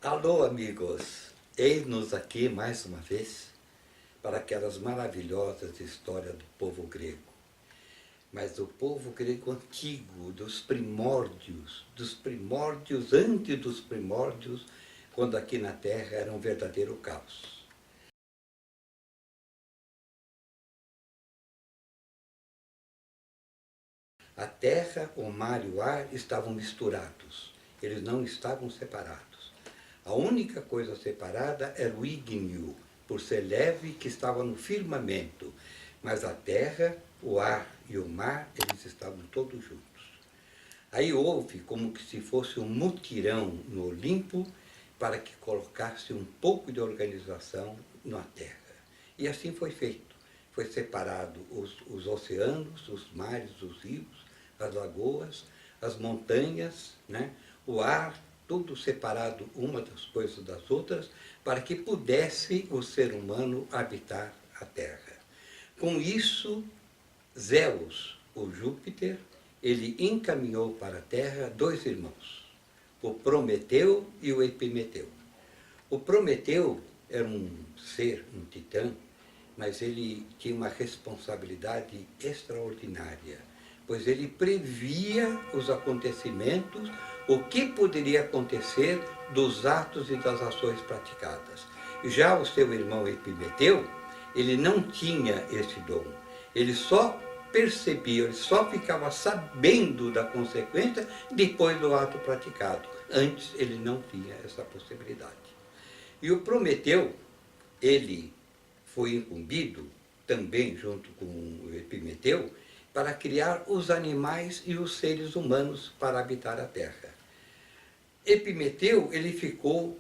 Alô, amigos! Eis-nos aqui mais uma vez para aquelas maravilhosas histórias do povo grego. Mas do povo grego antigo, dos primórdios antes dos primórdios, quando aqui na Terra era um verdadeiro caos. A terra, o mar e o ar estavam misturados, eles não estavam separados. A única coisa separada era o ígneo, por ser leve, que estava no firmamento, mas a terra, o ar e o mar, eles estavam todos juntos. Aí houve como que se fosse um mutirão no Olimpo para que colocasse um pouco de organização na terra. E assim foi feito. Foi separado os oceanos, os mares, os rios, as lagoas, as montanhas, né? O ar, tudo separado uma das coisas das outras, para que pudesse o ser humano habitar a terra. Com isso, Zeus, o Júpiter, ele encaminhou para a terra dois irmãos, o Prometeu e o Epimeteu. O Prometeu era um ser, um titã, mas ele tinha uma responsabilidade extraordinária, pois ele previa os acontecimentos, o que poderia acontecer dos atos e das ações praticadas. Já o seu irmão Epimeteu, ele não tinha esse dom, ele só percebia, ele só ficava sabendo da consequência depois do ato praticado. Antes ele não tinha essa possibilidade. E o Prometeu, ele foi incumbido, também junto com o Epimeteu, para criar os animais e os seres humanos para habitar a Terra. Epimeteu, ele ficou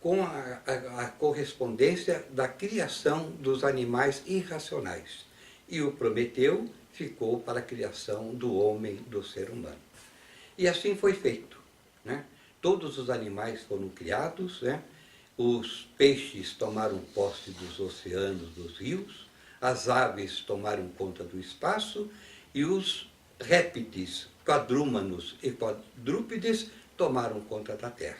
com a correspondência da criação dos animais irracionais. E o Prometeu ficou para a criação do homem, do ser humano. E assim foi feito, né? Todos os animais foram criados, né? Os peixes tomaram posse dos oceanos, dos rios, as aves tomaram conta do espaço e os répteis, quadrúmanos e quadrúpedes tomaram conta da terra.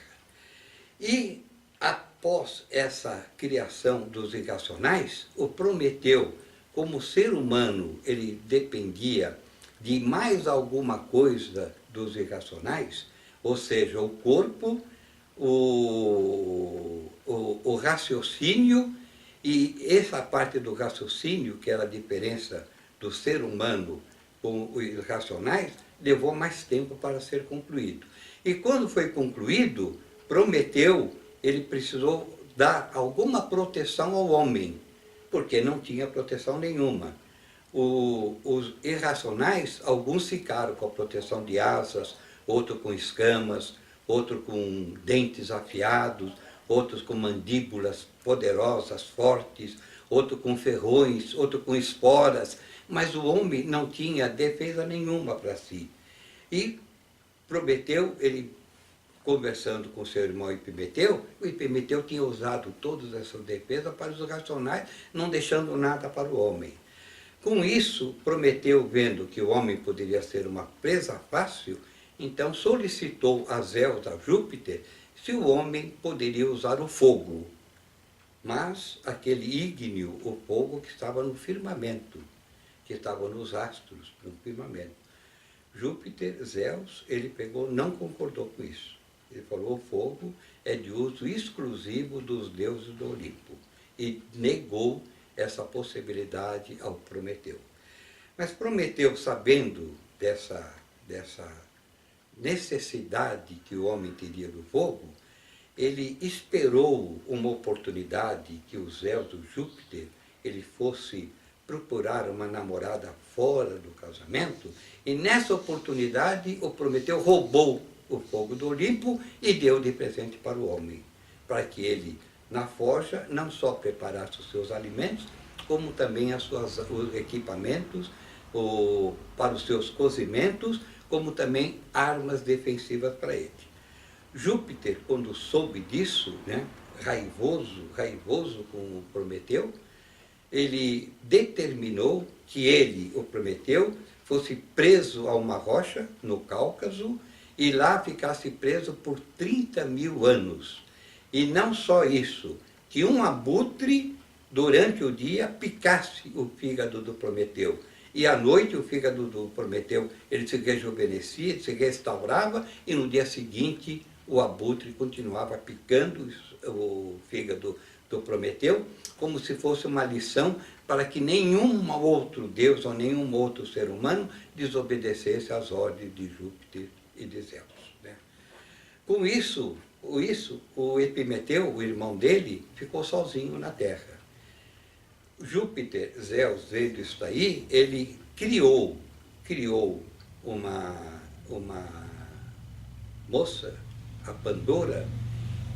E após essa criação dos irracionais, o Prometeu, como ser humano, ele dependia de mais alguma coisa dos irracionais, ou seja, o corpo, o raciocínio, e essa parte do raciocínio, que era a diferença do ser humano com os irracionais, levou mais tempo para ser concluído. E quando foi concluído, Prometeu, ele precisou dar alguma proteção ao homem, porque não tinha proteção nenhuma. Os irracionais, alguns ficaram com a proteção de asas, outros com escamas, outros com dentes afiados, outros com mandíbulas poderosas, fortes, outros com ferrões, outros com esporas, mas o homem não tinha defesa nenhuma para si. E Prometeu, ele conversando com seu irmão Epimeteu, o Epimeteu tinha usado todas essas defesas para os racionais, não deixando nada para o homem. Com isso, Prometeu, vendo que o homem poderia ser uma presa fácil, então solicitou a Zeus, a Júpiter, se o homem poderia usar o fogo. Mas aquele ígneo, o fogo que estava no firmamento, que estava nos astros, no firmamento. Júpiter, Zeus, ele pegou, não concordou com isso. Ele falou, o fogo é de uso exclusivo dos deuses do Olimpo. E negou essa possibilidade ao Prometeu. Mas Prometeu, sabendo dessa necessidade que o homem teria do fogo, ele esperou uma oportunidade que o Zeus, o Júpiter, ele fosse procurar uma namorada fora do casamento, e nessa oportunidade o Prometeu roubou o fogo do Olimpo e deu de presente para o homem, para que ele, na forja, não só preparasse os seus alimentos, como também os equipamentos para os seus cozimentos, como também armas defensivas para ele. Júpiter, quando soube disso, né, raivoso com o Prometeu, ele determinou que ele, o Prometeu, fosse preso a uma rocha no Cáucaso e lá ficasse preso por 30.000 anos. E não só isso, que um abutre, durante o dia, picasse o fígado do Prometeu. E à noite o fígado do Prometeu, ele se rejuvenescia, se restaurava, e no dia seguinte o abutre continuava picando o fígado do Prometeu, como se fosse uma lição para que nenhum outro Deus ou nenhum outro ser humano desobedecesse às ordens de Júpiter e de Zeus. Né? Com isso, o Epimeteu, o irmão dele, ficou sozinho na Terra. Júpiter, Zeus, vendo isso daí, ele criou uma moça, a Pandora,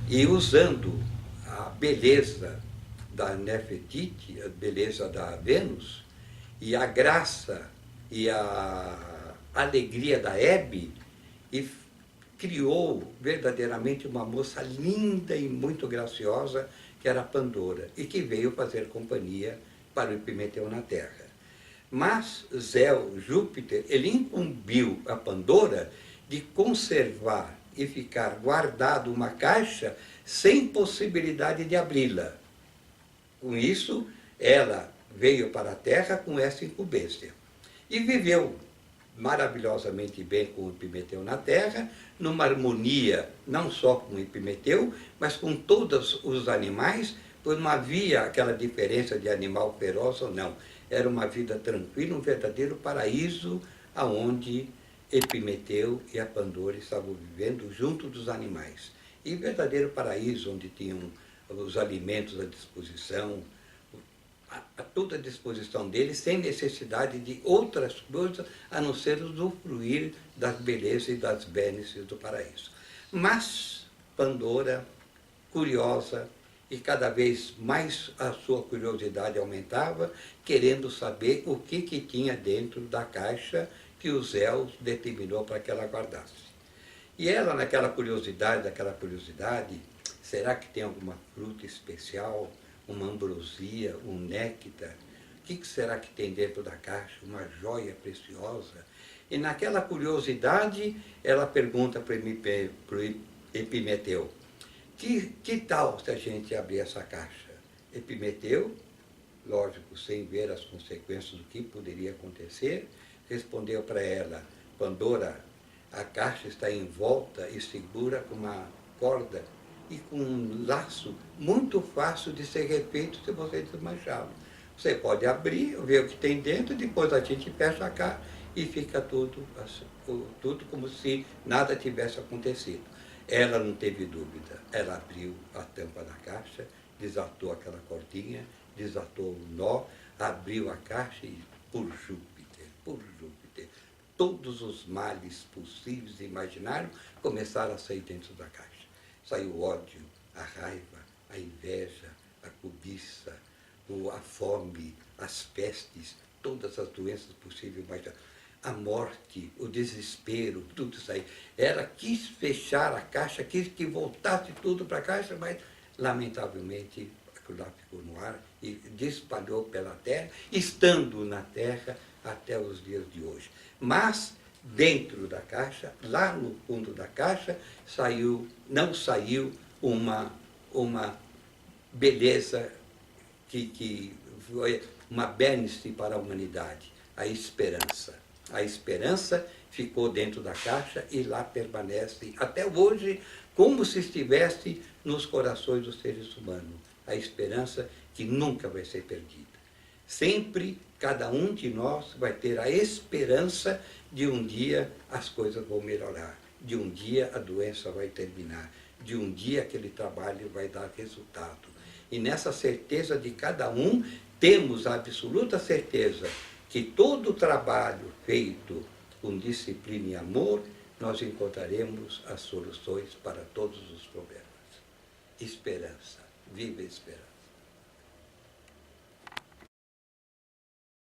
e usando a beleza da Nefertiti, a beleza da Vênus, e a graça e a alegria da Hebe, e criou verdadeiramente uma moça linda e muito graciosa, que era a Pandora, e que veio fazer companhia para o Epimeteu na Terra. Mas Zeus, Júpiter, ele incumbiu a Pandora de conservar e ficar guardado uma caixa sem possibilidade de abri-la. Com isso, ela veio para a Terra com essa incumbência. E viveu maravilhosamente bem com o Epimeteu na Terra, numa harmonia não só com o Epimeteu, mas com todos os animais, pois não havia aquela diferença de animal feroz ou não. Era uma vida tranquila, um verdadeiro paraíso, aonde Epimeteu e a Pandora estavam vivendo junto dos animais. E verdadeiro paraíso, onde tinham os alimentos à disposição, a toda a disposição deles, sem necessidade de outras coisas, a não ser usufruir das belezas e das bênçãos do paraíso. Mas Pandora, curiosa, e cada vez mais a sua curiosidade aumentava, querendo saber o que tinha dentro da caixa que o Zeus determinou para que ela guardasse. E ela, naquela curiosidade, será que tem alguma fruta especial, uma ambrosia, um néctar? O que será que tem dentro da caixa? Uma joia preciosa? E naquela curiosidade, ela pergunta para o Epimeteu, que tal se a gente abrir essa caixa? Epimeteu, lógico, sem ver as consequências do que poderia acontecer, respondeu para ela, Pandora, a caixa está envolta e segura com uma corda e com um laço muito fácil de ser refeito se você desmanchá-lo. Você pode abrir, ver o que tem dentro, depois a gente fecha a caixa e fica tudo como se nada tivesse acontecido. Ela não teve dúvida, ela abriu a tampa da caixa, desatou aquela cordinha, desatou o nó, abriu a caixa e, por Júpiter, todos os males possíveis e imaginários começaram a sair dentro da caixa. Saiu o ódio, a raiva, a inveja, a cobiça, a fome, as pestes, todas as doenças possíveis, a morte, o desespero, tudo isso aí. Ela quis fechar a caixa, quis que voltasse tudo para a caixa, mas, lamentavelmente, aquilo lá ficou no ar e espalhou pela terra, estando na terra até os dias de hoje. Mas, dentro da caixa, lá no fundo da caixa, não saiu uma beleza que foi uma bênção para a humanidade, a esperança. A esperança ficou dentro da caixa e lá permanece até hoje, como se estivesse nos corações dos seres humanos. A esperança que nunca vai ser perdida. Sempre, cada um de nós vai ter a esperança de um dia as coisas vão melhorar, de um dia a doença vai terminar, de um dia aquele trabalho vai dar resultado. E nessa certeza de cada um, temos a absoluta certeza que todo o trabalho feito com disciplina e amor, nós encontraremos as soluções para todos os problemas. Esperança, viva a esperança.